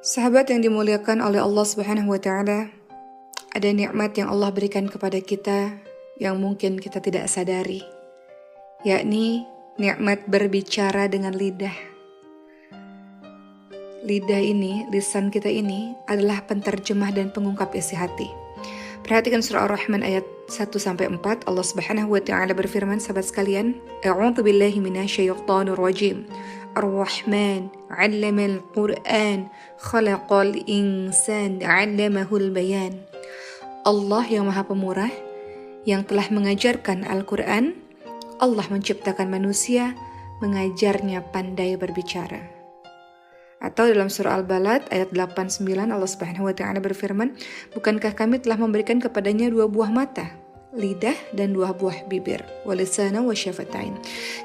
Sahabat yang dimuliakan oleh Allah Subhanahu wa taala, ada nikmat yang Allah berikan kepada kita yang mungkin kita tidak sadari, yakni nikmat berbicara dengan lidah. Lidah ini, lisan kita ini adalah penterjemah dan pengungkap isi hati. Perhatikan surah Ar-Rahman ayat 1-4. Allah Subhanahu wa taala berfirman, sahabat sekalian, A'udzu billahi minasyaitonir rajim. Ar-Rahman 'allamal Qur'an, khalaqal insan 'allamahul bayan. Allah yang Maha Pemurah, yang telah mengajarkan Al-Qur'an. Allah menciptakan manusia, mengajarnya pandai berbicara. Atau dalam surah Al-Balad ayat 8-9 Allah Subhanahu wa taala berfirman, bukankah kami telah memberikan kepadanya 2 buah mata, lidah dan 2 buah bibir, walisana wa syafatain.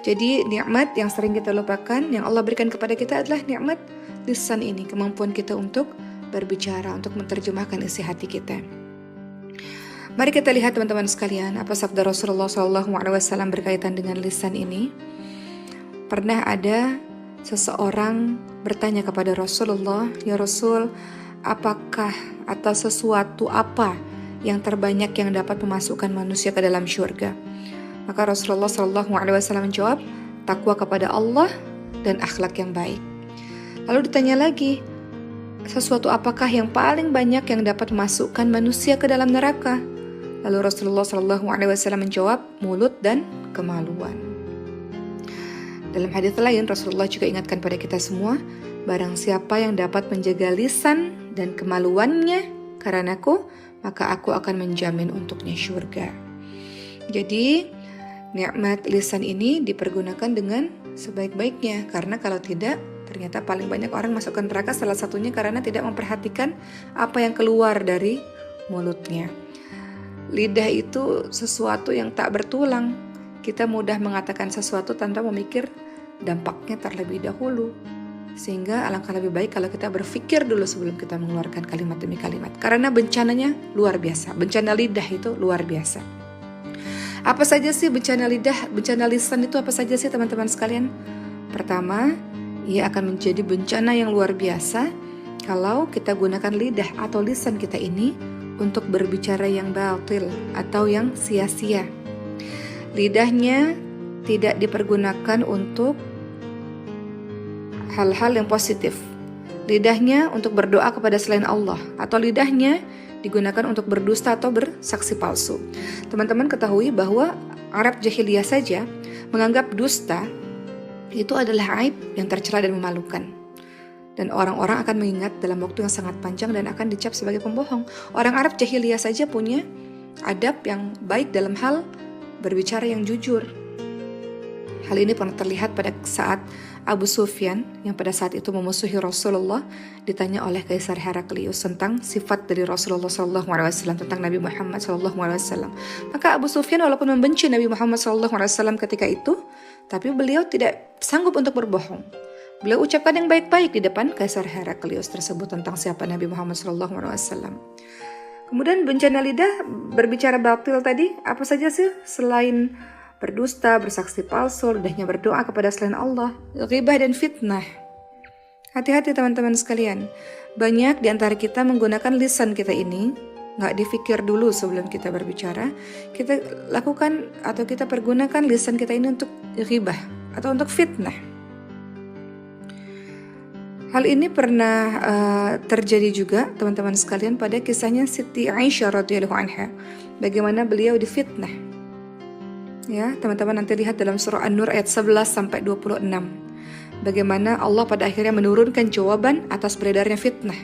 Jadi nikmat yang sering kita lupakan yang Allah berikan kepada kita adalah nikmat lisan ini, kemampuan kita untuk berbicara, untuk menerjemahkan isi hati kita. Mari kita lihat teman-teman sekalian, apa sabda Rasulullah SAW berkaitan dengan lisan ini. Pernah ada seseorang bertanya kepada Rasulullah, ya Rasul, apakah atau sesuatu apa yang terbanyak yang dapat memasukkan manusia ke dalam syurga? Maka Rasulullah SAW menjawab, takwa kepada Allah dan akhlak yang baik. Lalu ditanya lagi, sesuatu apakah yang paling banyak yang dapat memasukkan manusia ke dalam neraka? Lalu Rasulullah SAW menjawab, mulut dan kemaluan. Dalam hadis lain, Rasulullah juga ingatkan pada kita semua, barang siapa yang dapat menjaga lisan dan kemaluannya karenaku, maka aku akan menjamin untuknya syurga. Jadi, nikmat lisan ini dipergunakan dengan sebaik-baiknya, karena kalau tidak, ternyata paling banyak orang masuk ke neraka, salah satunya karena tidak memperhatikan apa yang keluar dari mulutnya. Lidah itu sesuatu yang tak bertulang. Kita mudah mengatakan sesuatu tanpa memikir dampaknya terlebih dahulu. Sehingga alangkah lebih baik kalau kita berpikir dulu sebelum kita mengeluarkan kalimat demi kalimat. Karena bencananya luar biasa. Bencana lidah itu luar biasa. Apa saja sih bencana lidah, bencana lisan itu apa saja sih teman-teman sekalian? Pertama, ia akan menjadi bencana yang luar biasa kalau kita gunakan lidah atau lisan kita ini untuk berbicara yang batil atau yang sia-sia. Lidahnya tidak dipergunakan untuk hal-hal yang positif. Lidahnya untuk berdoa kepada selain Allah, atau lidahnya digunakan untuk berdusta atau bersaksi palsu. Teman-teman ketahui bahwa Arab jahiliyah saja menganggap dusta itu adalah aib yang tercela dan memalukan. Dan orang-orang akan mengingat dalam waktu yang sangat panjang dan akan dicap sebagai pembohong. Orang Arab jahiliyah saja punya adab yang baik dalam hal berbicara yang jujur. Hal ini pernah terlihat pada saat Abu Sufyan yang pada saat itu memusuhi Rasulullah ditanya oleh Kaisar Heraklius tentang sifat dari Rasulullah SAW, tentang Nabi Muhammad SAW. Maka Abu Sufyan walaupun membenci Nabi Muhammad SAW ketika itu, tapi beliau tidak sanggup untuk berbohong. Beliau ucapkan yang baik-baik di depan Kaisar Heraklius tersebut tentang siapa Nabi Muhammad SAW. Kemudian bencana lidah, berbicara batil tadi, apa saja sih selain berdusta, bersaksi palsu, lidahnya berdoa kepada selain Allah, ghibah dan fitnah. Hati-hati teman-teman sekalian, banyak di antara kita menggunakan lisan kita ini, gak difikir dulu sebelum kita berbicara. Kita lakukan atau kita pergunakan lisan kita ini untuk ghibah atau untuk fitnah. Hal ini pernah terjadi juga teman-teman sekalian pada kisahnya Siti Aisyah radhiyallahu anha. Bagaimana beliau difitnah. Ya, teman-teman nanti lihat dalam surah An-Nur ayat 11-26. Bagaimana Allah pada akhirnya menurunkan jawaban atas beredarnya fitnah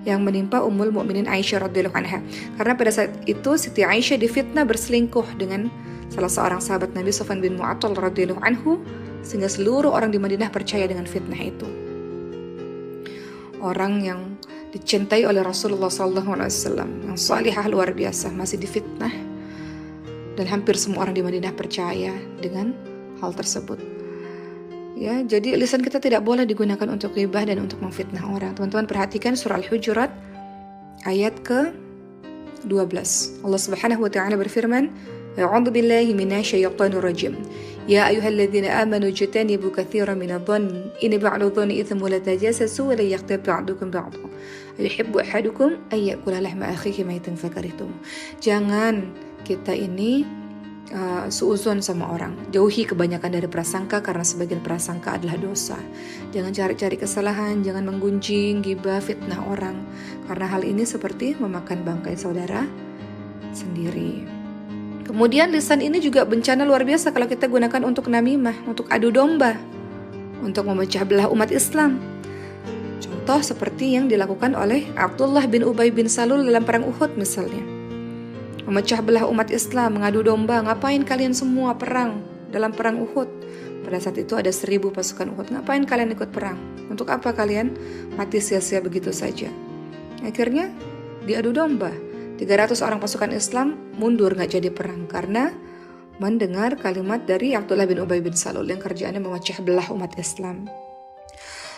yang menimpa Ummul Mukminin Aisyah radhiyallahu anha. Karena pada saat itu Siti Aisyah difitnah berselingkuh dengan salah seorang sahabat Nabi Sufyan bin Mu'attal radhiyallahu anhu, sehingga seluruh orang di Madinah percaya dengan fitnah itu. Orang yang dicintai oleh Rasulullah SAW, yang salihah luar biasa, masih difitnah, dan hampir semua orang di Madinah percaya dengan hal tersebut. Ya, jadi lisan kita tidak boleh digunakan untuk ghibah dan untuk memfitnah orang. Teman-teman perhatikan surah Al-Hujurat ayat ke-12. Allah Subhanahu wa taala berfirman, A'udzu billahi minasyaitonir rajim. Ya ayyuhalladzina amanu jtanibu katsiran minadh-dhanni inna ba'da dhanni itsmun wa la tajassasu wa la yaghtab ba'dukum ba'dha ayuhibbu ahadukum ay ya'kula lahma akhihi maytan fakarihtum. Jangan kita ini suuzon sama orang. Jauhi kebanyakan dari prasangka karena sebagian prasangka adalah dosa. Jangan cari-cari kesalahan, jangan menggunjing, ghibah, fitnah orang. Karena hal ini seperti memakan bangkai saudara sendiri. Kemudian lisan ini juga bencana luar biasa kalau kita gunakan untuk namimah, untuk adu domba, untuk memecah belah umat Islam. Contoh seperti yang dilakukan oleh Abdullah bin Ubay bin Salul dalam perang Uhud misalnya. Memecah belah umat Islam, mengadu domba. Ngapain kalian semua perang dalam perang Uhud? Pada saat itu ada 1000 pasukan Uhud. Ngapain kalian ikut perang? Untuk apa kalian mati sia-sia begitu saja? Akhirnya diadu domba. 300 orang pasukan Islam mundur gak jadi perang karena mendengar kalimat dari Abdullah bin Ubay bin Salul yang kerjaannya memecah belah umat Islam.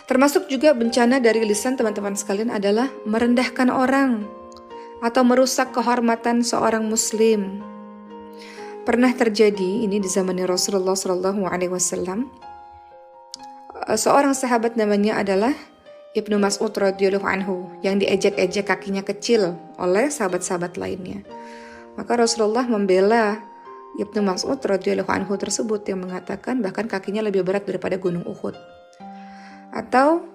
Termasuk juga bencana dari lisan teman-teman sekalian adalah merendahkan orang atau merusak kehormatan seorang muslim. Pernah terjadi ini di zamannya Rasulullah SAW. Seorang sahabat namanya adalah Ibnu Mas'ud radhiyallahu anhu yang diejek-ejek kakinya kecil oleh sahabat-sahabat lainnya. Maka Rasulullah membela Ibnu Mas'ud radhiyallahu anhu tersebut yang mengatakan bahkan kakinya lebih berat daripada gunung Uhud. Atau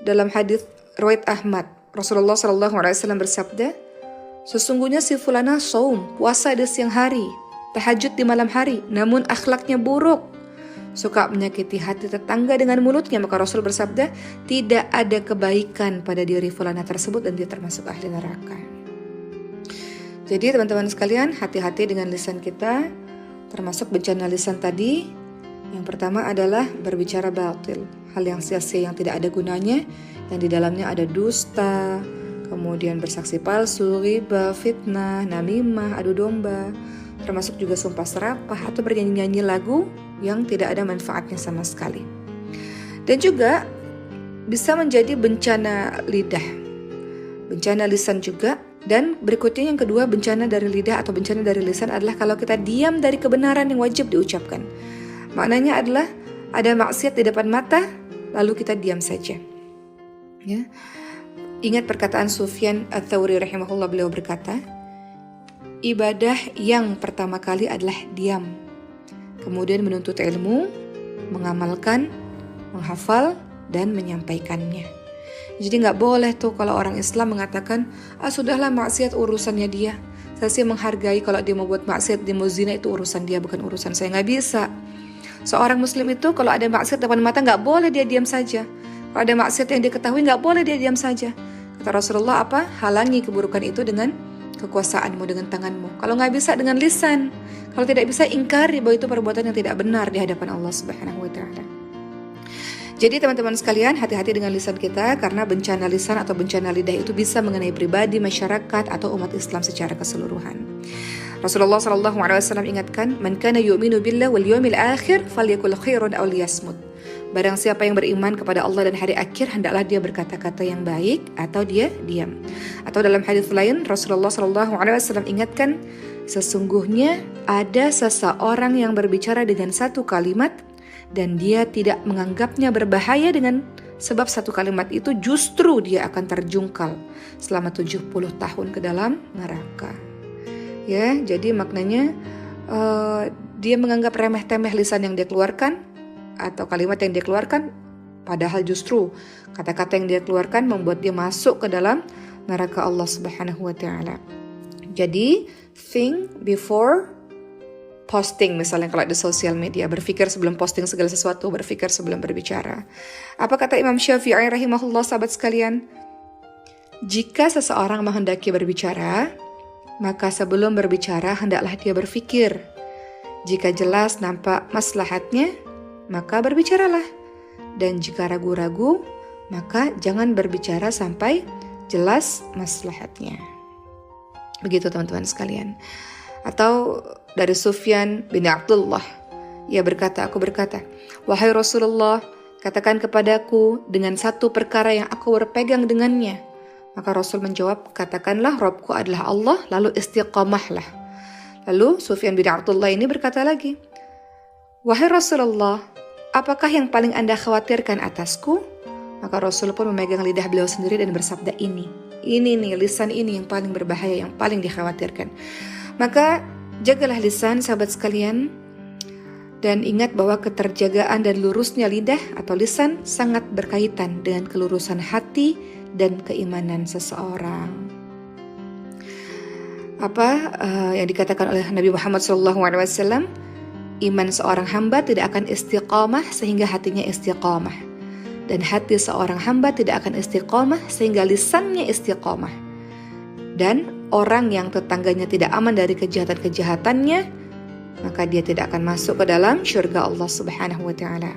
dalam hadis riwayat Ahmad, Rasulullah SAW bersabda, sesungguhnya si fulana saum, puasa di siang hari, tahajud di malam hari, namun akhlaknya buruk, suka menyakiti hati tetangga dengan mulutnya. Maka Rasul bersabda, tidak ada kebaikan pada diri fulana tersebut dan dia termasuk ahli neraka. Jadi teman-teman sekalian, hati-hati dengan lisan kita. Termasuk bencana lisan tadi, yang pertama adalah berbicara batil, hal yang sia-sia yang tidak ada gunanya, yang di dalamnya ada dusta, kemudian bersaksi palsu, ghibah, fitnah, namimah, adu domba, termasuk juga sumpah serapah atau bernyanyi-nyanyi lagu yang tidak ada manfaatnya sama sekali. Dan juga bisa menjadi bencana lidah, bencana lisan juga. Dan berikutnya yang kedua, bencana dari lidah atau bencana dari lisan adalah kalau kita diam dari kebenaran yang wajib diucapkan. Maknanya adalah ada maksiat di depan mata, lalu kita diam saja. Ya. Ingat perkataan Sufyan Ats-Tsauri rahimahullah, beliau berkata, ibadah yang pertama kali adalah diam, kemudian menuntut ilmu, mengamalkan, menghafal, dan menyampaikannya. Jadi gak boleh tuh kalau orang Islam mengatakan, sudahlah maksiat urusannya dia. Saya sih menghargai kalau dia mau buat maksiat, dia mau zina, itu urusan dia, bukan urusan saya. Gak bisa. Seorang muslim itu kalau ada maksiat depan mata gak boleh dia diam saja. Kalau ada maksiat yang diketahui gak boleh dia diam saja. Kata Rasulullah apa? Halangi keburukan itu dengan kekuasaanmu, dengan tanganmu. Kalau gak bisa dengan lisan. Kalau tidak bisa ingkari bahwa itu perbuatan yang tidak benar di hadapan Allah Subhanahu wa Ta'ala. Jadi teman-teman sekalian, hati-hati dengan lisan kita, karena bencana lisan atau bencana lidah itu bisa mengenai pribadi, masyarakat, atau umat Islam secara keseluruhan. Rasulullah SAW ingatkan, man kana yu'minu billah wal yawmil akhir falyakul khairan aw liyasmut. Barang siapa yang beriman kepada Allah dan hari akhir, hendaklah dia berkata-kata yang baik atau dia diam. Atau dalam hadis lain, Rasulullah SAW ingatkan, sesungguhnya ada seseorang yang berbicara dengan satu kalimat dan dia tidak menganggapnya berbahaya dengan sebab satu kalimat itu, justru dia akan terjungkal selama 70 tahun ke dalam neraka. Ya, jadi maknanya dia menganggap remeh-temeh lisan yang dia keluarkan atau kalimat yang dia keluarkan, padahal justru kata-kata yang dia keluarkan membuat dia masuk ke dalam neraka Allah Subhanahu wa Ta'ala. Jadi think before posting, misalnya kalau di sosial media, berpikir sebelum posting segala sesuatu, berpikir sebelum berbicara. Apa kata Imam Syafi'i rahimahullah, sahabat sekalian? Jika seseorang menghendaki berbicara, maka sebelum berbicara hendaklah dia berpikir. Jika jelas nampak maslahatnya, maka berbicaralah. Dan jika ragu-ragu, maka jangan berbicara sampai jelas maslahatnya. Begitu teman-teman sekalian. Atau dari Sufyan bin Abdullah, ia berkata, aku berkata, wahai Rasulullah, katakan kepadaku dengan satu perkara yang aku berpegang dengannya. Maka Rasul menjawab, katakanlah Rabbku adalah Allah, lalu istiqamahlah. Lalu Sufyan bin Abdullah ini berkata lagi, "Wahai Rasulullah, apakah yang paling Anda khawatirkan atasku?" Maka Rasul pun memegang lidah beliau sendiri dan bersabda, ini nih lisan ini yang paling berbahaya, yang paling dikhawatirkan. Maka jagalah lisan, sahabat sekalian, dan ingat bahwa keterjagaan dan lurusnya lidah atau lisan sangat berkaitan dengan kelurusan hati dan keimanan seseorang. Yang dikatakan oleh Nabi Muhammad SAW, iman seorang hamba tidak akan istiqamah sehingga hatinya istiqamah, dan hati seorang hamba tidak akan istiqamah sehingga lisannya istiqamah. Dan orang yang tetangganya tidak aman dari kejahatan-kejahatannya, maka dia tidak akan masuk ke dalam syurga Allah Subhanahu wa ta'ala.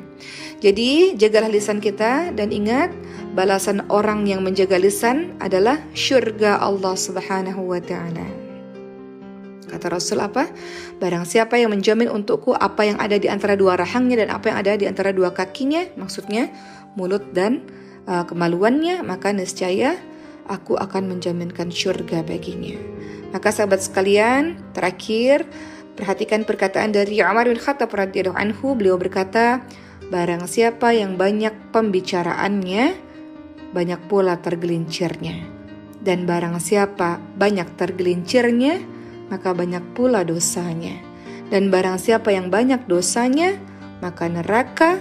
Jadi jagalah lisan kita, dan ingat, balasan orang yang menjaga lisan adalah syurga Allah Subhanahu wa ta'ala. Kata Rasul apa? Barang siapa yang menjamin untukku apa yang ada di antara dua rahangnya dan apa yang ada di antara dua kakinya, maksudnya mulut dan kemaluannya, maka niscaya aku akan menjaminkan syurga baginya. Maka sahabat sekalian, terakhir, perhatikan perkataan dari Umar bin Khattab radhiyallahu anhu. Beliau berkata, barang siapa yang banyak pembicaraannya, banyak pula tergelincirnya. Dan barang siapa banyak tergelincirnya, maka banyak pula dosanya. Dan barang siapa yang banyak dosanya, maka neraka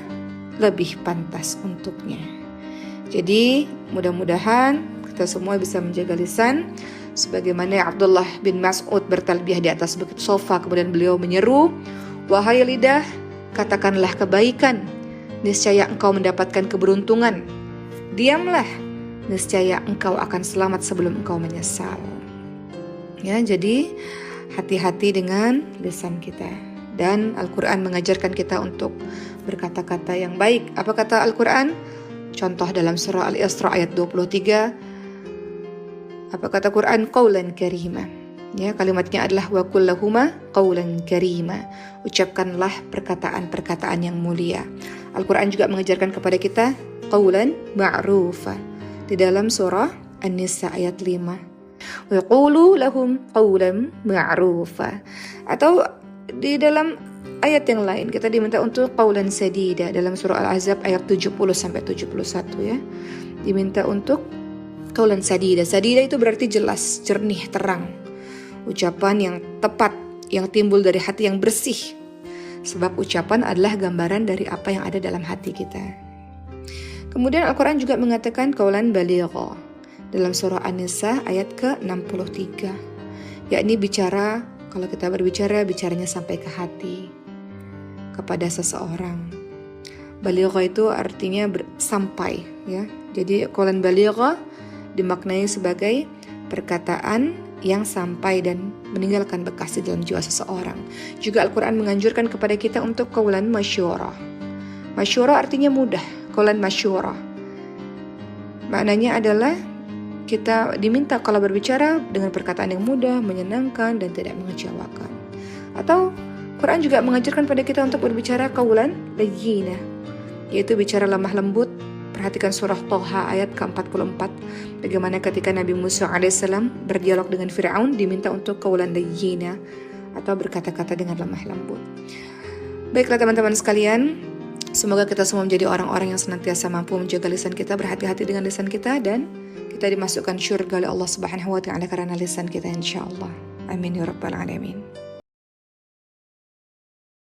lebih pantas untuknya. Jadi mudah-mudahan kita semua bisa menjaga lisan, sebagaimana Abdullah bin Mas'ud bertalbiyah di atas bukit Sofa, kemudian beliau menyeru, "Wahai lidah, katakanlah kebaikan, niscaya engkau mendapatkan keberuntungan. Diamlah, niscaya engkau akan selamat sebelum engkau menyesal." Ya, jadi hati-hati dengan lisan kita. Dan Al-Quran mengajarkan kita untuk berkata-kata yang baik. Apa kata Al-Quran? Contoh dalam surah Al-Isra ayat 23. Apa kata Quran? Qawlan karima. Ya, kalimatnya adalah wa kullahuma qawlan karima. Ucapkanlah perkataan-perkataan yang mulia. Al-Quran juga mengajarkan kepada kita qawlan ma'rufa di dalam surah An-Nisa ayat 5. Wa qulu lahum qawlan ma'rufa. Atau di dalam ayat yang lain kita diminta untuk qawlan sadida dalam surah Al-Ahzab ayat 70 sampai 71 ya. Diminta untuk qawlan sadida. Sadida itu berarti jelas, jernih, terang. Ucapan yang tepat, yang timbul dari hati yang bersih. Sebab ucapan adalah gambaran dari apa yang ada dalam hati kita. Kemudian Al-Quran juga mengatakan qawlan baligha dalam surah An-Nisa ayat ke-63. Yakni bicara, kalau kita berbicara, bicaranya sampai ke hati, kepada seseorang. Baligha itu artinya sampai ya. Jadi qawlan baligha dimaknai sebagai perkataan yang sampai dan meninggalkan bekas di dalam jiwa seseorang. Juga Al-Quran menganjurkan kepada kita untuk qawlan masyura. Masyura artinya mudah. Qawlan masyura maknanya adalah kita diminta kalau berbicara dengan perkataan yang mudah, menyenangkan, dan tidak mengecewakan. Atau Quran juga mengajarkan pada kita untuk berbicara qawlan layyina, yaitu bicara lemah lembut. Perhatikan surah Thaha ayat ke-44. Bagaimana ketika Nabi Musa alaihissalam berdialog dengan Fir'aun, diminta untuk qawlan layyina, atau berkata-kata dengan lemah lembut. Baiklah teman-teman sekalian, semoga kita semua menjadi orang-orang yang senantiasa mampu menjaga lisan kita, berhati-hati dengan lisan kita, dan kita dimasukkan syurga oleh Allah Subhanahu wa ta'ala karena lisan kita, insyaallah. Amin ya rabbal alamin.